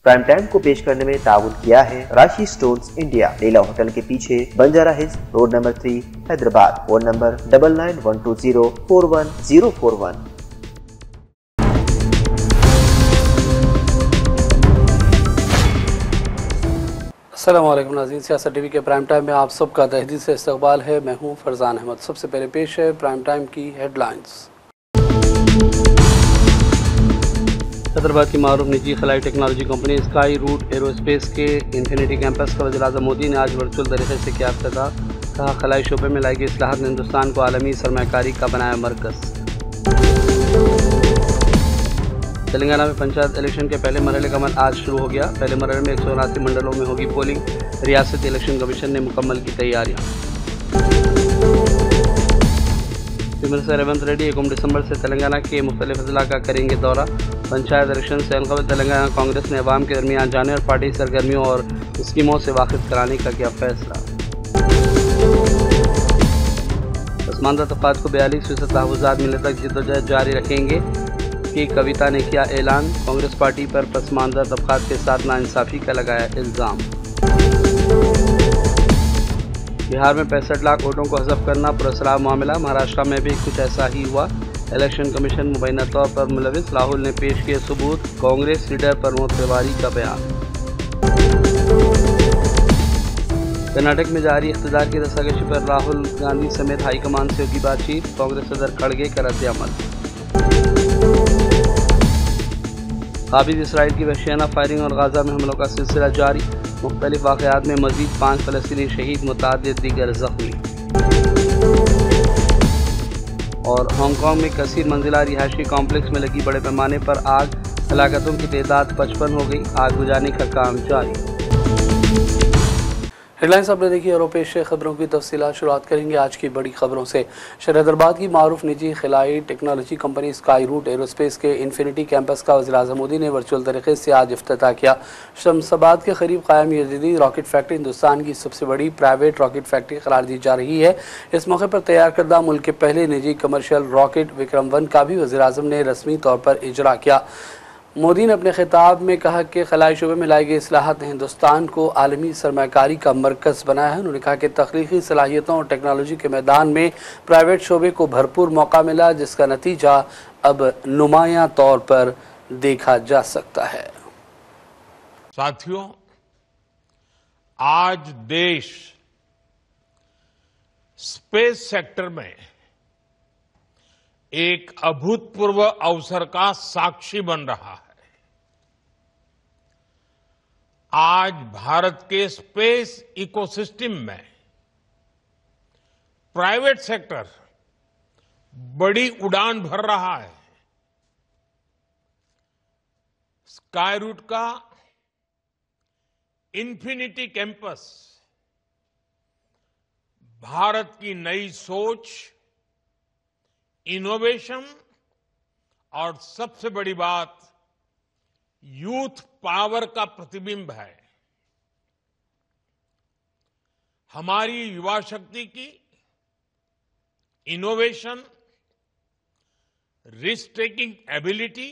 Prime time को पेश करने में ताउन किया है राशि स्टोन्स इंडिया, लीला होटल के पीछे, Banjara hills, road number 3, Hyderabad. Phone number 9912041041। अस्सलाम वालेकुम नाज़रीन, सियासत टीवी के प्राइम टाइम में आप सबका तहदीद से इस्तकबाल है। मैं हूं फरजान अहमद। सबसे पहले पेश है प्राइम टाइम की हेडलाइंस। हैदराबाद की मारूफ निजी खलाई technology company Skyroot Aerospace के इन्फिनिटी कैंपस का वज़ीर-ए-आज़म मोदी ने आज वर्चुअल तरीके से किया इफ्तिताह। कहा, खलाई शोबे में लाई गई इस्लाहात ने हिंदुस्तान को आलमी सरमायाकारी का बनाया मरकज़। तेलंगाना में पंचायत इलेक्शन के पहले मरहले का अमल आज शुरू हो गया। पहले मरहले में 179 मंडलों में होगी पोलिंग। रियासती इलेक्शन कमीशन ने मुकम्मल की तैयारियां। मिनिस्टर रेवंत रेड्डी 1 दिसंबर से तेलंगाना के मुख्तलिफ अजला का करेंगे दौरा। पंचायत इलेक्शन से अलग तेलंगाना कांग्रेस ने अवाम के दरमियान जाने और पार्टी सरगर्मियों और स्कीमों से वाकिफ कराने का किया फैसला। पसमानदा तबक़ात को 42% तहफ़्फ़ुज़ात मिलने तक जिद्दोजहद जारी रखेंगे की कविता ने किया ऐलान। कांग्रेस पार्टी पर पसमानदा तबक़ात के साथ नाइंसाफ़ी का लगाया इल्ज़ाम। बिहार में 65 लाख वोटों को हज़फ करना पुरअसरार मामला। महाराष्ट्र में भी कुछ ऐसा ही हुआ। इलेक्शन कमीशन मुबैना तौर पर मुलविस। राहुल ने पेश किए सबूत। कांग्रेस लीडर प्रमोद तिवारी का बयान। कर्नाटक में जारी इक़्तिदार की रस्साकशी पर राहुल गांधी समेत हाईकमान से होगी बातचीत। कांग्रेस सदर खड़गे का रद्द-ए-अमल। काबिल इसराइल की वहशियाना फायरिंग और गाज़ा में हमलों का सिलसिला जारी। मुख्तलिफ वाक़यात में मज़ीद 5 फ़लस्तीनी शहीद, मुतअद्दिद दीगर ज़ख्मी। और हांगकांग में कसीर मंजिला रिहायशी कॉम्प्लेक्स में लगी बड़े पैमाने पर आग। हलाकतों की तादाद 55 हो गई। आग बुझाने का काम जारी। हेडलाइंस आपने देखी और पेश खबरों की तफसीलात। शुरुआत करेंगे आज की बड़ी खबरों से। शहर हैदराबाद की मारूफ निजी खिलाई technology company Skyroot Aerospace के इन्फिनिटी कैंपस का वज़ीर-ए-आज़म मोदी ने वर्चुअल तरीके से आज इफ्तिताह किया। शमसाबाद के करीब कायम ये जदीद रॉकेट फैक्ट्री हिंदुस्तान की सबसे बड़ी प्राइवेट रॉकेट फैक्ट्री करार दी जा रही है। इस मौके पर तैयार करदा मुल्क के पहले निजी कमर्शियल रॉकेट विक्रम-1 का भी वज़ीर-ए-आज़म ने रस्मी तौर पर इजरा किया। मोदी ने अपने खिताब में कहा कि खलाई शोबे में लाई गई इस्लाहात ने हिंदुस्तान को आलमी सरमायाकारी का मरकज़ बनाया है। उन्होंने कहा कि तख्लीकी सलाहियतों और टेक्नोलॉजी के मैदान में प्राइवेट शोबे को भरपूर मौका मिला, जिसका नतीजा अब नुमायां तौर पर देखा जा सकता है। साथियों, आज देश स्पेस सेक्टर में एक अभूतपूर्व अवसर का साक्षी बन रहा है। आज भारत के स्पेस इकोसिस्टम में प्राइवेट सेक्टर बड़ी उड़ान भर रहा है। स्काई रूट का इन्फिनिटी कैंपस भारत की नई सोच, इनोवेशन और सबसे बड़ी बात यूथ पावर का प्रतिबिंब है। हमारी युवा शक्ति की इनोवेशन, रिस्क टेकिंग एबिलिटी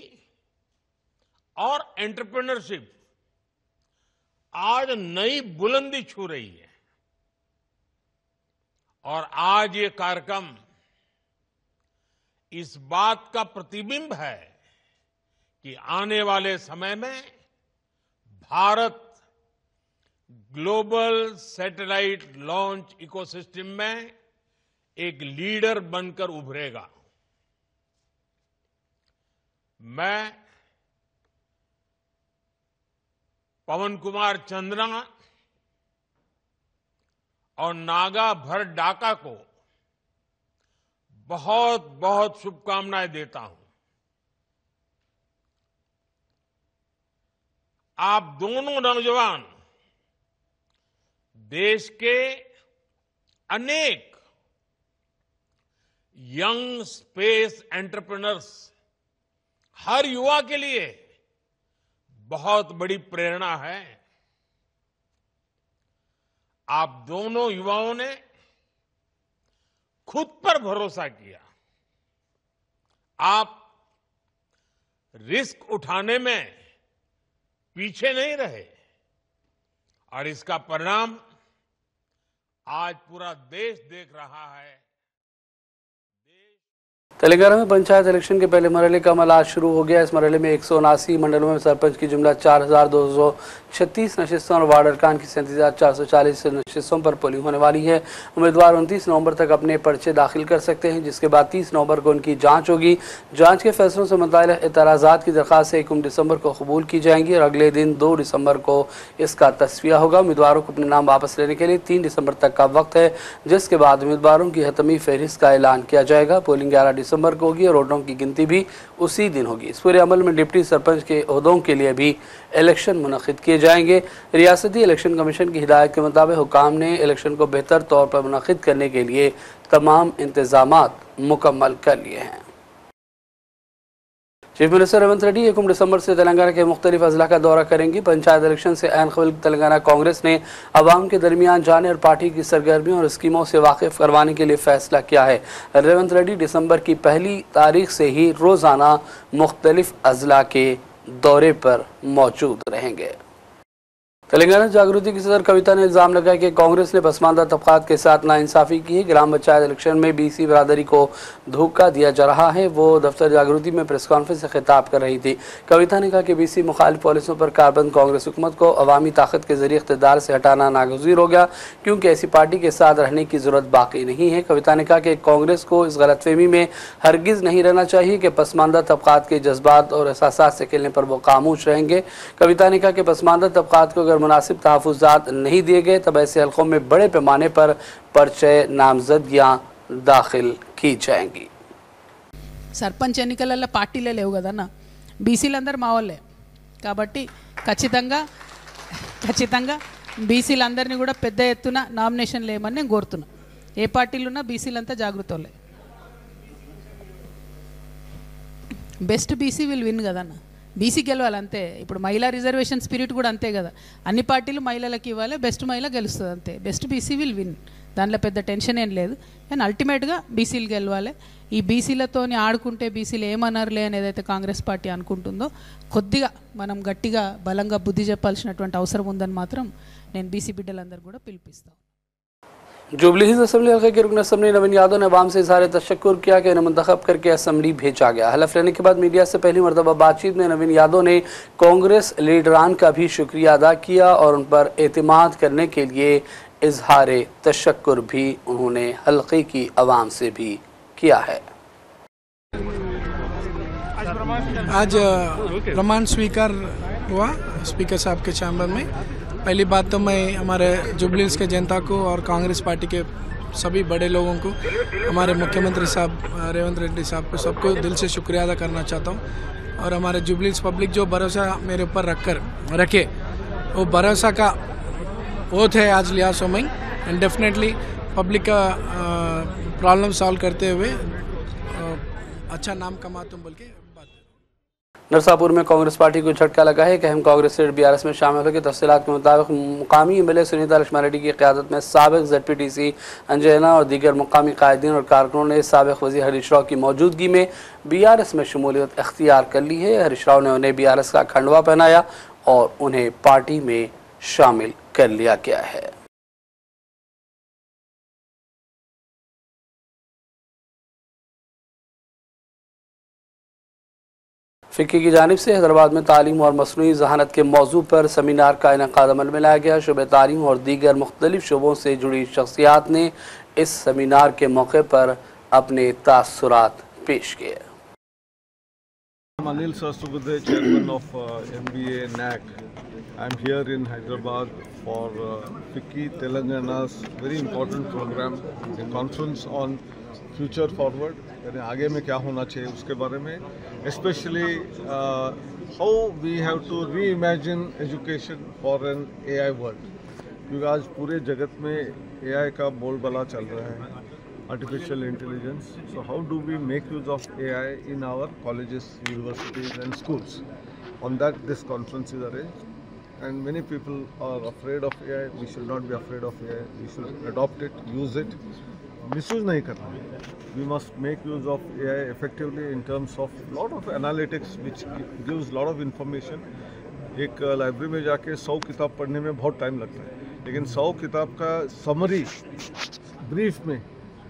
और एंटरप्रेन्योरशिप आज नई बुलंदी छू रही है। और आज ये कार्यक्रम इस बात का प्रतिबिंब है कि आने वाले समय में Bharat global satellite launch ecosystem में एक लीडर बनकर उभरेगा। मैं पवन कुमार चंद्रा और नागा भर डाका को बहुत बहुत शुभकामनाएं देता हूं। आप दोनों नौजवान देश के अनेक यंग स्पेस एंटरप्रेन्योर्स, हर युवा के लिए बहुत बड़ी प्रेरणा है। आप दोनों युवाओं ने खुद पर भरोसा किया। आप रिस्क उठाने में पीछे नहीं रहे और इसका परिणाम आज पूरा देश देख रहा है। तेलंगाना में पंचायत इलेक्शन के पहले मरहले का अमल आज शुरू हो गया। इस मरहले में 179 मंडलों में सरपंच की जुमला 4,236 नशिस्तों और वार्ड अरकान की 37,440 नशिस्तों पर पोलिंग होने वाली है। उम्मीदवार 29 नवंबर तक अपने पर्चे दाखिल कर सकते हैं, जिसके बाद 30 नवंबर को उनकी जांच होगी। जांच के फैसलों से मुताल्लिक़ एतराज़ात की दरख्वास्त 1 दिसंबर को कबूल की जाएंगी और अगले दिन 2 दिसंबर को इसका तस्वीया होगा। उम्मीदवारों को अपने नाम वापस लेने के लिए 3 दिसंबर तक का वक्त है, जिसके बाद उम्मीदवारों की हतमी फहरिस्त का ऐलान किया जाएगा। पोलिंग 11 दिसंबर को होगी और वोटों की गिनती भी उसी दिन होगी। इस पूरे अमल में डिप्टी सरपंच के ओहदों के लिए भी इलेक्शन मुनक़िद किए जाएंगे। रियासती इलेक्शन कमीशन की हिदायत के मुताबिक हुकाम ने इलेक्शन को बेहतर तौर पर मुनक़िद करने के लिए तमाम इंतजामात मुकम्मल कर लिए हैं। चीफ मिनिस्टर रेवंत रेड्डी 1 दिसंबर से तेलंगाना के मुख्तलिफ अजला का दौरा करेंगी। पंचायत इलेक्शन से ऐन क़बल तेलंगाना कांग्रेस ने अवाम के दरमियान जाने और पार्टी की सरगर्मियों और स्कीमों से वाकिफ करवाने के लिए फैसला किया है। रेवंत रेड्डी दिसंबर की पहली तारीख से ही रोज़ाना मुख्तलिफ अजला के दौरे पर मौजूद रहेंगे। तेलंगाना जागृति की सदर कविता ने इल्ज़ाम लगाया कि कांग्रेस ने पसमानदा तबकात के साथ नाइंसाफ़ी की है। ग्राम पंचायत इलेक्शन में बीसी बरादरी को धोखा दिया जा रहा है। वो दफ्तर जागृति में प्रेस कॉन्फ्रेंस से खिताब कर रही थी। कविता ने कहा कि बीसी मुखालिफ पॉलिसियों पर कारबंद कांग्रेस हुकूमत को अवामी ताकत के जरिए इक़्तिदार से हटाना नागुज़ीर हो गया, क्योंकि ऐसी पार्टी के साथ रहने की ज़रूरत बाकी नहीं है। कविता ने कहा कि कांग्रेस को इस गलतफहमी में हरगिज़ नहीं रहना चाहिए कि पसमानदा तबकात के जज्बात और एहसासात से खेलने पर वो खामोश रहेंगे। कविता ने कहा कि पसमानदा तबकात को अगर मुनासिब तहफ़्फ़ुज़ात नहीं दिए गए तब ऐसे हलकों में बड़े पैमाने पर पर्चे नामजदगियां दाखिल की जाएंगी। సర్పంచ్ ఎన్నికలలో పార్టీలే లేవు కదన్న, బీసీలందరూ మా వాళ్ళే కాబట్టి ఖచ్చితంగా బీసీలందరినీ కూడా పెద్ద ఎత్తున నామినేషన్లు వేయమని నేను కోరుతున్నా. ఏ పార్టీలు ఉన్నా బీసీలంతా జాగృత వాళ్ళే. బెస్ట్ బీసీ విల్ విన్ కదన్న, బీసీ గెలవాలి అంతే. ఇప్పుడు మహిళా రిజర్వేషన్ స్పిరిట్ కూడా అంతే కదా, అన్ని పార్టీలు మహిళలకు ఇవ్వాలి, బెస్ట్ మహిళ గెలుస్తుంది అంతే. బెస్ట్ బీసీ విల్ విన్, దాంట్లో పెద్ద టెన్షన్ ఏం లేదు. కానీ అల్టిమేట్గా బీసీలు గెలవాలి. ఈ బీసీలతోని ఆడుకుంటే బీసీలు ఏమన్నారులే అని ఏదైతే కాంగ్రెస్ పార్టీ అనుకుంటుందో కొద్దిగా మనం గట్టిగా బలంగా బుద్ధి చెప్పాల్సినటువంటి అవసరం ఉందని మాత్రం నేను బీసీ బిడ్డలందరూ కూడా పిలిపిస్తాను. जुबली हिल्स असम्बली हल्के के रुकन असम्बली नवीन यादव ने अवाम से इज़हार तशक्कुर किया कि इन्हें मुंतखब करके असम्बली भेजा गया। हलफ लेने के बाद मीडिया से पहली मरतबा बातचीत में नवीन यादव ने कांग्रेस लीडरान का भी शुक्रिया अदा किया और उन पर एतमाद करने के लिए इज़हार तशक्कुर भी उन्होंने हल्के की अवाम से भी किया है। आज प्रमाण स्वीकार हुआ स्पीकर साहब के चैम्बर में। पहली बात तो मैं हमारे जुबली हिल्स के जनता को और कांग्रेस पार्टी के सभी बड़े लोगों को, हमारे मुख्यमंत्री साहब रेवंत रेड्डी साहब को, सबको दिल से शुक्रिया अदा करना चाहता हूँ। और हमारे जुबली हिल्स पब्लिक जो भरोसा मेरे ऊपर रखे वो भरोसा का ओथ है आज लिया सो मैं, एंड डेफिनेटली पब्लिक का प्रॉब्लम सॉल्व करते हुए अच्छा नाम कमाता हूँ बोल के बात। नरसापुर में कांग्रेस पार्टी को झटका लगा है कि अहम कांग्रेस सीट बीआरएस में शामिल होकर तफसीलात के मुताबिक मुकामी एमएलए सुनीता लक्ष्मण रेड्डी की क़यादत में साबिक़ ZPTC अंजैना और दीगर मुकामी कायदीन और कारकुनों ने साबिक़ वज़ीर हरीश राव की मौजूदगी में बीआरएस में शमूलियत अख्तियार कर ली है। हरीश राव ने उन्हें बीआरएस का खंडवा पहनाया और उन्हें पार्टी में शामिल कर लिया गया है। फ़िक्की की जानिब से हैदराबाद में तालीम और मसनूई ज़हानत के मौजू पर सेमिनार का इनेकाद अमल में लाया गया। शुबे तालीम और दीगर मुख्तलिफ शुबों से जुड़ी शख्सियात ने इस सेमिनार के मौके पर अपने तासुरात पेश किए। Anil Sastubade, chairman of MBA NAC. I'm here in Hyderabad for FICCI Telangana's very important program, a conference on future forward, यानी आगे में क्या होना चाहिए उसके बारे में, especially how we have to reimagine education for an AI world, क्योंकि आज पूरे जगत में AI का बोलबाला चल रहा है, artificial intelligence. So how do we make use of AI in our colleges, universities and schools? On that this conference is arranged, and many people are afraid of AI. We should not be afraid of AI. We should adopt it, use it, misuse nahi karna. We must make use of AI effectively in terms of lot of analytics which gives lot of information, एक library में जाके 100 किताब पढ़ने में बहुत time लगता है, लेकिन 100 किताब का समरी ब्रीफ में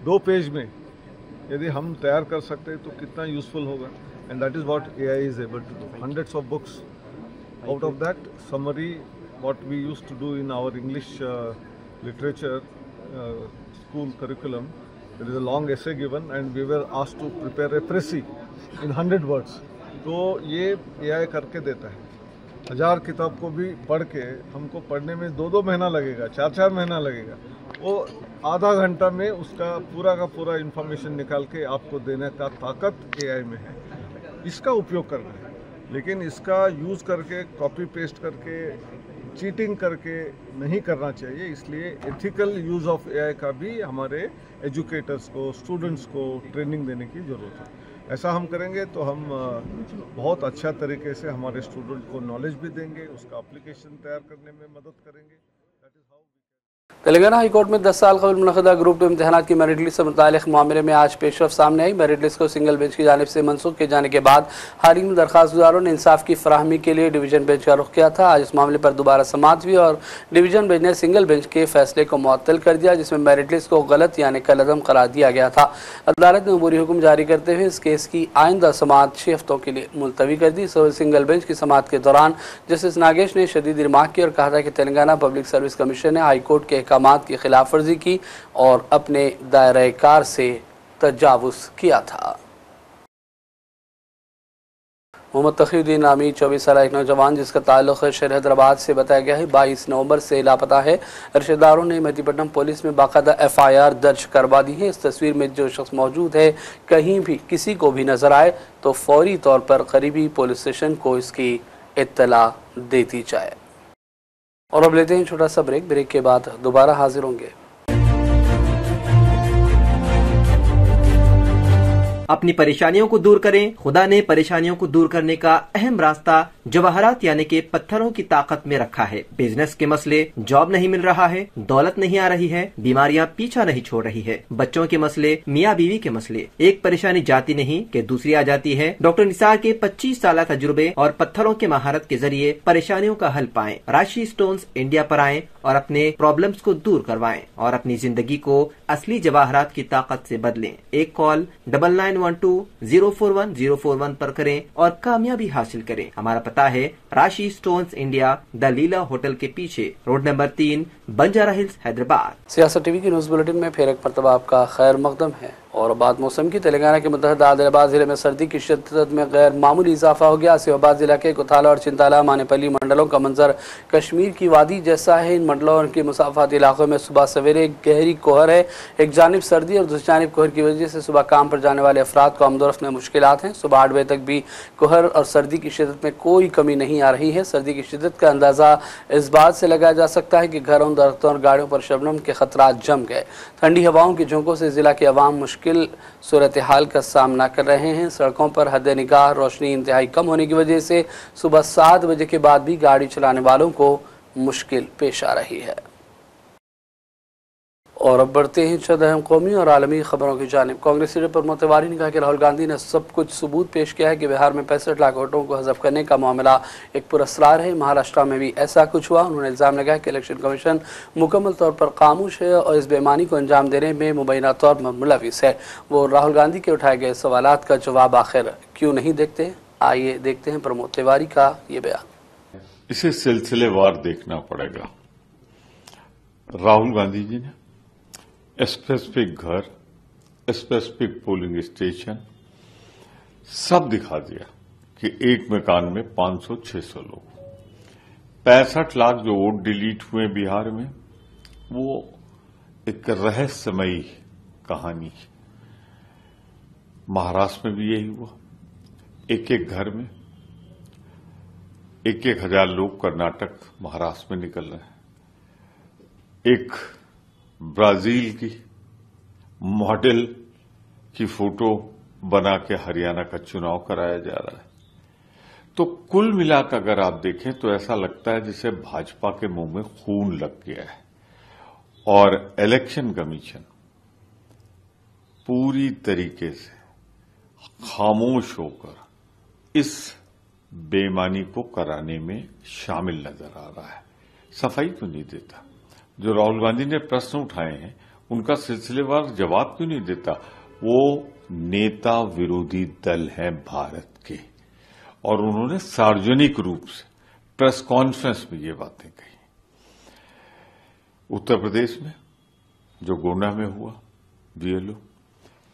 2 पेज में यदि हम तैयार कर सकते हैं तो कितना यूजफुल होगा. And that is what AI is able to do. Hundreds of books, out of that summary what we used to do in our English literature school curriculum. There is a long essay given and we were asked to prepare a précis in 100 words. तो ये AI करके देता है. 1000 किताब को भी पढ़ के हमको पढ़ने में 2-2 महीना लगेगा, 4-4 महीना लगेगा. वो आधा घंटा में उसका पूरा का पूरा इंफॉर्मेशन निकाल के आपको देने का ताकत AI में है. इसका उपयोग करना है, लेकिन इसका यूज़ करके कॉपी पेस्ट करके चीटिंग करके नहीं करना चाहिए. इसलिए एथिकल यूज़ ऑफ एआई का भी हमारे एजुकेटर्स को, स्टूडेंट्स को ट्रेनिंग देने की ज़रूरत है. ऐसा हम करेंगे तो हम बहुत अच्छा तरीके से हमारे स्टूडेंट को नॉलेज भी देंगे, उसका एप्लीकेशन तैयार करने में मदद करेंगे. तेलंगाना हाईकोर्ट में 10 साल कबल मुनक़दा ग्रुप 2 इम्तहानात की मेरिट लिस्ट से मुताल्लिक़ मामले में आज पेशरफ़्त सामने आई. मेरिट लिस्ट को सिंगल बेंच की जानिब से मनसूख किए जाने के बाद हाल ही में दरख्वास्त गुजारों ने इंसाफ की फराहमी के लिए डिवीज़न बेंच का रुख किया था. आज इस मामले पर दोबारा समाअत हुई और डिवीज़न बेंच ने सिंगल बेंच के फैसले को मुअत्तल कर दिया, जिसमें मेरिट लिस्ट को गलत यानी कलअदम करार दिया गया था. अदालत ने अबूरी हुक्म जारी करते हुए इस केस की आइंदा समाअत 6 हफ्तों के लिए मुलतवी कर दी. सिंगल बेंच की समाअत के दौरान जस्टिस नागेश ने शदीद रिमार्क की और कहा था कि तेलंगाना पब्लिक सर्विस कमीशन ने हाईकोर्ट के अहकामात की खिलाफ वर्जी की और अपने दायरे कार से तजावुज़ किया था. मोहम्मद तकीउद्दीन नामी 24 साल एक नौजवान जिसका ताल्लुक़ शहर हैदराबाद से बताया गया है 22 नवंबर से लापता है. रिश्तेदारों ने मेहदीपट्टनम पुलिस में बाकायदा FIR दर्ज करवा दी है. इस तस्वीर में जो शख्स मौजूद है कहीं भी किसी को भी नजर आए तो फौरी तौर पर करीबी पुलिस स्टेशन को इसकी इत्तला दे दी जाए. और अब लेते हैं छोटा सा ब्रेक के बाद दोबारा हाजिर होंगे. अपनी परेशानियों को दूर करें. खुदा ने परेशानियों को दूर करने का अहम रास्ता जवाहरात यानी के पत्थरों की ताकत में रखा है. बिजनेस के मसले, जॉब नहीं मिल रहा है, दौलत नहीं आ रही है, बीमारियां पीछा नहीं छोड़ रही है, बच्चों के मसले, मियाँ बीवी के मसले, एक परेशानी जाती नहीं कि दूसरी आ जाती है. डॉक्टर निसार के 25 साल तजुर्बे और पत्थरों के महारत के जरिए परेशानियों का हल पाएं. राशि स्टोन्स इंडिया पर आएं और अपने प्रॉब्लम्स को दूर करवाएं और अपनी जिंदगी को असली जवाहरात की ताकत से बदलें. एक कॉल 9912-041-041 पर करें और कामयाबी हासिल करें. हमारा पता है राशि stones India, the Leela hotel के पीछे, road number 3, Banjara hills, Hyderabad. सियासत टीवी की न्यूज़ बुलेटिन में फिर एक मरतबा आपका खैर मकदम है. और बात मौसम की. तेलंगाना के मुतहदा आदिलाबाद जिले में सर्दी की शिद्दत में गैर मामूली इजाफा हो गया. आसिफाबाद जिला के कोथाला और चिंताला मानेपल्ली मंडलों का मंजर कश्मीर की वादी जैसा है. इन मंडलों और के मुसाफाती इलाकों में सुबह सवेरे गहरी कोहर है. एक जानिब सर्दी और दूसरी जानिब कोहर की वजह से सुबह काम पर जाने वाले अफराद को आमदोरफ्त में मुश्किलात हैं. सुबह 8 बजे तक भी कोहर और सर्दी की शिद्दत में कोई कमी नहीं आ रही है. सर्दी की शिद्दत का अंदाज़ा इस बात से लगाया जा सकता है कि घरों, दरख्तों और गाड़ियों पर शबनम के खतरात जम गए. ठंडी हवाओं की झोंकों से जिला के अवाम मुश्किल सूरत हाल का सामना कर रहे हैं. सड़कों पर हद निगाह रोशनी इंतहाई कम होने की वजह से सुबह 7 बजे के बाद भी गाड़ी चलाने वालों को मुश्किल पेश आ रही है. और अब बढ़ते हैं चंद अहम कौमी और आलमी खबरों की जानिब. कांग्रेस लीडर प्रमोद तिवारी ने कहा कि राहुल गांधी ने सब कुछ सबूत पेश किया है कि बिहार में 65 लाख वोटों को हज़फ करने का मामला एक पुरअसरार है. महाराष्ट्र में भी ऐसा कुछ हुआ. उन्होंने इल्ज़ाम लगाया कि इलेक्शन कमीशन मुकम्मल तौर पर खामोश है और इस बेईमानी को अंजाम देने में मुबैना तौर पर मुलविस है. वो राहुल गांधी के उठाए गए सवालात का जवाब आखिर क्यों नहीं देखते. आइए देखते हैं प्रमोद तिवारी का ये बयान. इसे सिलसिलेवार देखना पड़ेगा. राहुल गांधी जी ने स्पेसिफिक घर, स्पेसिफिक पोलिंग स्टेशन सब दिखा दिया कि एक मकान में 500-600 लोग. 65 लाख जो वोट डिलीट हुए बिहार में, वो एक रहस्यमयी कहानी है. महाराष्ट्र में भी यही हुआ. एक एक घर में 1,000 लोग कर्नाटक, महाराष्ट्र में निकल रहे हैं. एक ब्राजील की मॉडल की फोटो बना के हरियाणा का चुनाव कराया जा रहा है. तो कुल मिलाकर अगर आप देखें तो ऐसा लगता है जैसे भाजपा के मुंह में खून लग गया है. और इलेक्शन कमीशन पूरी तरीके से खामोश होकर इस बेईमानी को कराने में शामिल नजर आ रहा है। सफाई क्यों नहीं देता? जो राहुल गांधी ने प्रश्न उठाए हैं उनका सिलसिलेवार जवाब क्यों नहीं देता? वो नेता विरोधी दल हैं भारत के, और उन्होंने सार्वजनिक रूप से प्रेस कॉन्फ्रेंस में ये बातें कही। उत्तर प्रदेश में जो गोंडा में हुआ, बीएलओ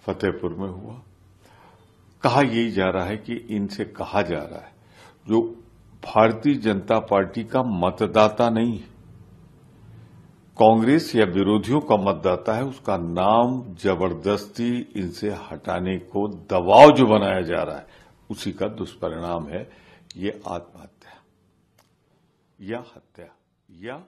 फतेहपुर में हुआ, कहा यही जा रहा है कि इनसे कहा जा रहा है जो भारतीय जनता पार्टी का मतदाता नहीं है, कांग्रेस या विरोधियों का मतदाता है, उसका नाम जबरदस्ती इनसे हटाने को दबाव जो बनाया जा रहा है, उसी का दुष्परिणाम है ये आत्महत्या या हत्या या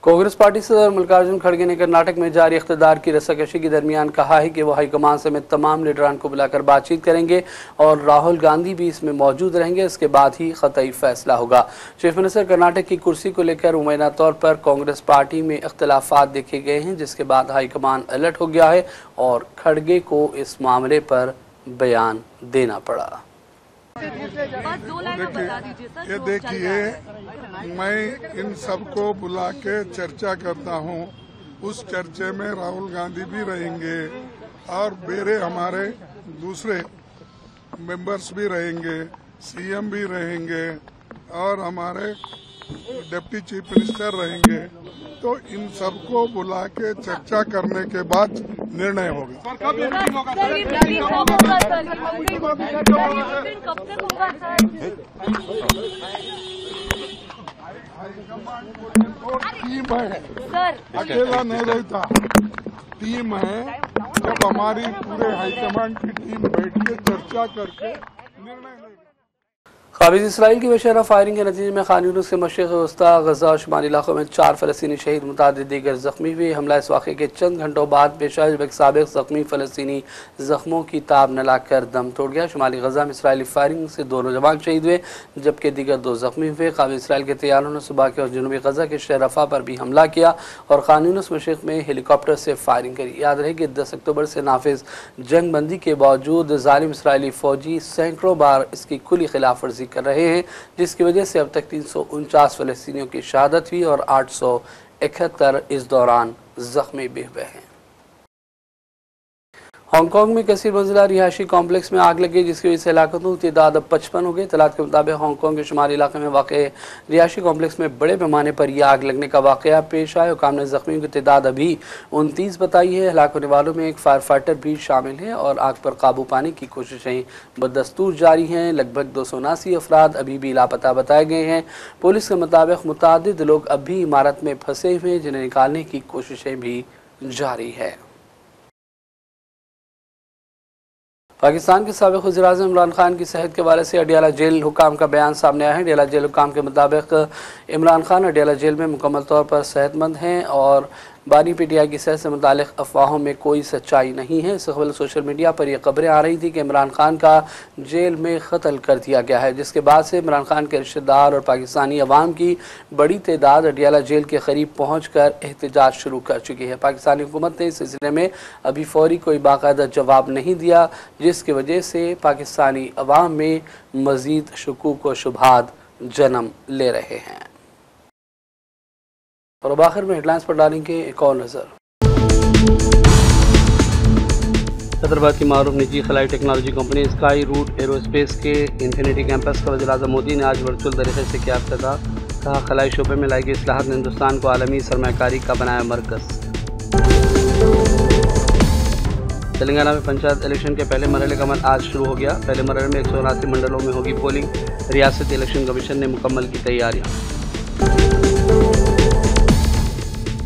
कांग्रेस पार्टी सदर मल्लिकार्जुन खड़गे ने कर्नाटक में जारी इख्तिदार की रस्साकशी के दरमियान कहा है कि वो हाईकमान समेत तमाम लीडरान को बुलाकर बातचीत करेंगे और राहुल गांधी भी इसमें मौजूद रहेंगे। इसके बाद ही क़तई फैसला होगा। चीफ मिनिस्टर कर्नाटक की कुर्सी को लेकर मुमैना तौर पर कांग्रेस पार्टी में इख्तिलाफात देखे गए हैं, जिसके बाद हाईकमान अलर्ट हो गया है और खड़गे को इस मामले पर बयान देना पड़ा। ये देखिए, मैं इन सबको बुला के चर्चा करता हूँ। उस चर्चे में राहुल गांधी भी रहेंगे और मेरे हमारे दूसरे मेंबर्स भी रहेंगे, सीएम भी रहेंगे और हमारे डिप्टी चीफ मिनिस्टर रहेंगे। तो इन सबको बुला के चर्चा करने के बाद निर्णय होगा। टीम है, अकेला नहीं रहता, टीम है। जब हमारी पूरे हाईकमांड की टीम बैठ के चर्चा करके निर्णय लेगी। काबिज इसराइल की बेशर्म फायरिंग के नतीजे में खान यूनिस के मशरिक़ वस्ता, गजा और शुमाली इलाकों में 4 फ़लस्तीनी शहीद, मुतादिद दीगर जख्मी हुए। हमला इस वाक़े के चंद घंटों बाद पेश आया जब एक साबिक़ जख्मी फ़लस्तीनी जख्मों की ताब न लाकर दम तोड़ गया। शुमाली गजा में इसराइली फायरिंग से 2 नौजवान शहीद हुए जबकि दीगर 2 जख्मी हुए। काबिज इसराइल के तैयारों ने सुबह के और जनूबी गजा के शहर रफ़ा पर भी हमला किया और खान यूनिस मशरिक़ में हेलीकॉप्टर से फायरिंग करी। याद रहे कि 10 अक्टूबर से नाफिज जंग बंदी के बावजूद ज़ालिम इसराइली फ़ौजी सैकड़ों बार इसकी खुली खिलाफ वर्जी कर रहे हैं, जिसकी वजह से अब तक 349 फ़लस्तीनियों की शहादत हुई और 871 इस दौरान जख्मी भी हुए हैं। हांगकांग में कसीर मंजिला रिहायशी कॉम्प्लेक्स में आग लगी, जिसकी वजह से हलाकतों की तादाद अब 55 हो गई। तलात के मुताबिक हांगकांग के शुमाली इलाके में वाक़ रिहायशी कॉम्प्लेक्स में बड़े पैमाने पर यह आग लगने का वाक़या पेश आया। हुकाम ने जख्मियों की तादाद अभी 29 बताई है। हलाक होने वालों में एक फायर फाइटर भी शामिल है और आग पर काबू पाने की कोशिशें बदस्तूर जारी हैं। लगभग 279 अफराद अभी भी लापता बताए गए हैं। पुलिस के मुताबिक मुतादिद लोग अब भी इमारत में फंसे हुए हैं, जिन्हें निकालने की कोशिशें भी जारी है। पाकिस्तान के साबिक़ वज़ीर-ए-आज़म इमरान खान की सेहत के हवाले से अडियाला जेल हुकाम का बयान सामने आया है। अडियाला जेल हुकाम के मुताबिक इमरान खान अडियाला जेल में मुकम्मल तौर पर सेहतमंद हैं और बानी पीटीआई की सेहत से मुतालिक अफवाहों में कोई सच्चाई नहीं है। इससे कबल सोशल मीडिया पर यह खबरें आ रही थी कि इमरान खान का जेल में कत्ल कर दिया गया है, जिसके बाद से इमरान खान के रिश्तेदार और पाकिस्तानी अवाम की बड़ी तादाद अडियाला जेल के करीब पहुँच कर एहतजाज शुरू कर चुकी है। पाकिस्तानी हुकूमत ने इस सिलसिले में अभी फौरी कोई बाकायदा जवाब नहीं दिया, जिसकी वजह से पाकिस्तानी अवाम में मज़ीद शुकूक व शुबहात जन्म ले रहे हैं। और अब आखिर में हेडलाइंस पर डालेंगे एक और नज़र। हैदराबाद की मारूफ निजी खलाई technology company Skyroot Aerospace के इन्फिनिटी कैंपस का वज़ीर-ए-आज़म मोदी ने आज वर्चुअल तरीके से किया इफ्तिताह। कहा खलाई शोबे में लाई गई इस्लाहात ने हिंदुस्तान को आलमी सरमायाकारी का बनाया मरकज़। तेलंगाना में पंचायत इलेक्शन के पहले मरहले का अमल आज शुरू हो गया। पहले मरहले में 179 मंडलों में होगी पोलिंग। रियासती इलेक्शन कमीशन ने मुकम्मल की तैयारियाँ।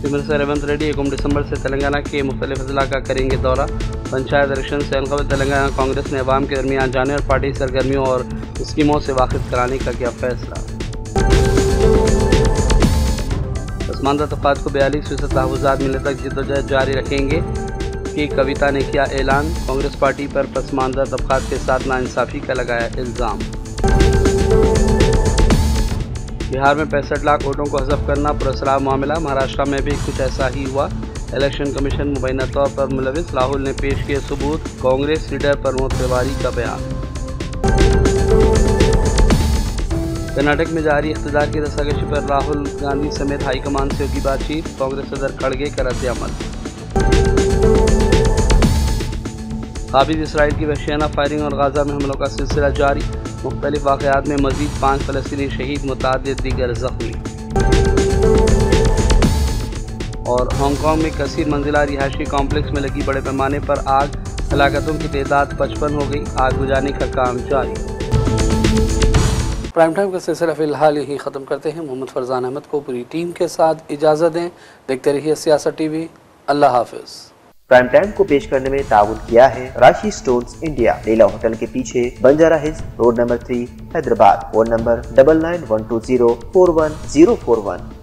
चीफ मिनिस्टर रेवंत रेड्डी 1 दिसंबर से तेलंगाना के मुख्तलिफ अजला का करेंगे दौरा। पंचायत इलेक्शन से अलग तेलंगाना कांग्रेस ने अवाम के दरमियान जाने और पार्टी सरगर्मियों और स्कीमों से वाकिफ कराने का किया फैसला। पसमानदा तबक़ात को 42% तहफ़्फ़ुज़ात मिलने तक जद्दोजहद जारी रखेंगे की कविता ने किया ऐलान। कांग्रेस पार्टी पर पसमानदा तबक़ात के साथ नाइंसाफ़ी का लगाया इल्ज़ाम। बिहार में 65 लाख वोटों को हज़फ करना पुरअसरार मामला। महाराष्ट्र में भी कुछ ऐसा ही हुआ। इलेक्शन कमीशन मुबैना तौर पर मुलविस। राहुल ने पेश किए सबूत। कांग्रेस लीडर प्रमोद तिवारी का बयान। कर्नाटक में जारी इख्तिदार की रसाकशी पर राहुल गांधी समेत हाईकमान से होगी बातचीत, कांग्रेस सदर खड़गे का रद्द-ए-अमल। काबिज इसराइल की वहशियाना फायरिंग और गाजा में हमलों का सिलसिला जारी, मुख्तलिफ वाक़यात में मजीद 5 फ़लस्तीनी शहीद, मुतअद्दिद दीगर ज़ख्मी। और हांगकांग में कसीर मंजिला रिहायशी कॉम्प्लेक्स में लगी बड़े पैमाने पर आग, हलाकतों की तादाद 55 हो गई, आग बुझाने का काम जारी। प्राइम टाइम का सिलसिला फिलहाल यही ख़त्म करते हैं। मोहम्मद फरजान अहमद को पूरी टीम के साथ इजाज़त दें। देखते रहिए सियासत टीवी। अल्लाह हाफिज़। प्राइम टाइम को पेश करने में ताउन किया है राशि स्टोन्स इंडिया, लीला होटल के पीछे, Banjara hills, road number 3, Hyderabad. Phone number 9912041041।